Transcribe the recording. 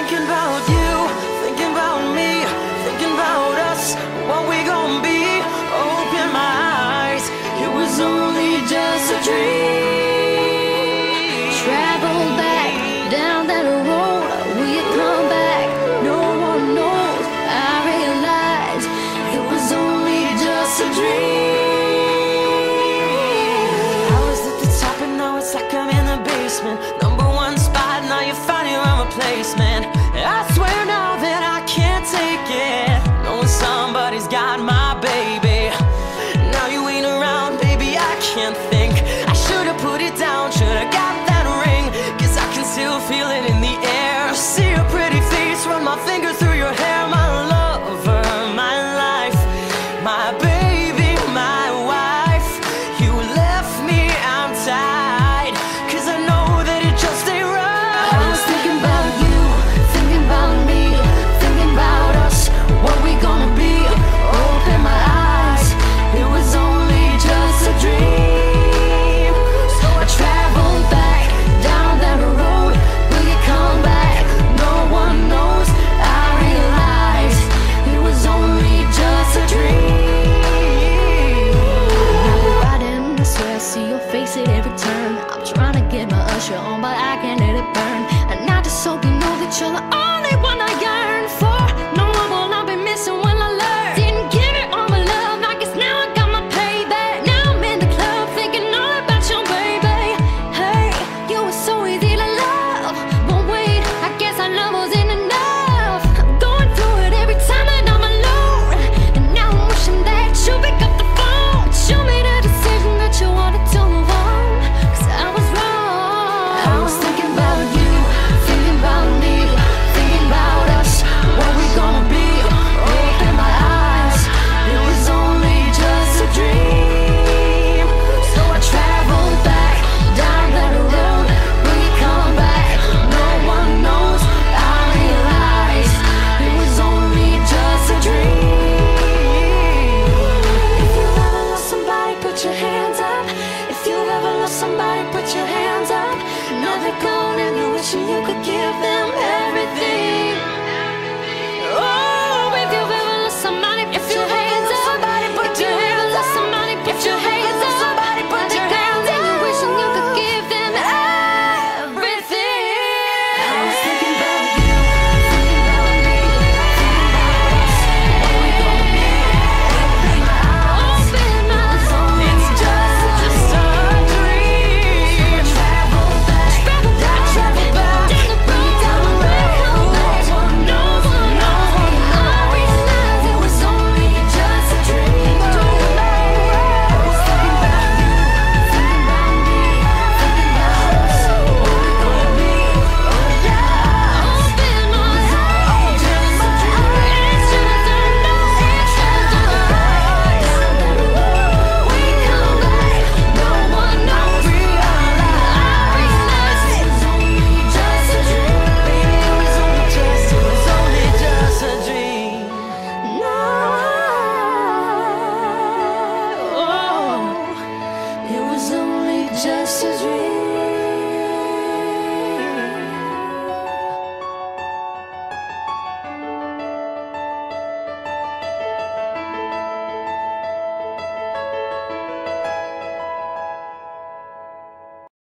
thinking about you, thinking about me, thinking about us, what we gon' be. Open my eyes, it was only just a dream. Travel back down that road, will you come back? No one knows. I realized it was only just a dream. I was at the top and now it's like I'm in the basement. Number one spot, now you're finding my replacement. I swear now that I can't take it, knowing somebody's got my baby. Now you ain't around, baby, I can't think. I should've put it down, should've got that ring, 'cause I can still feel it in the air. See your pretty face, run my fingers through your hair. My lover, my life, my baby, my wife. You left me, I'm tied, 'cause I know that it just ain't right. I was thinking about you, thinking about me, thinking about us, what we gonna be. Open my eyes, it was only just a dream. So I traveled back down that road, will you come back? No one knows. I realized it was only just a dream. Now we're riding this way, I see your face at every turn. I'm trying to get my usher on, but I can't let it burn. And I just hope you know that you're the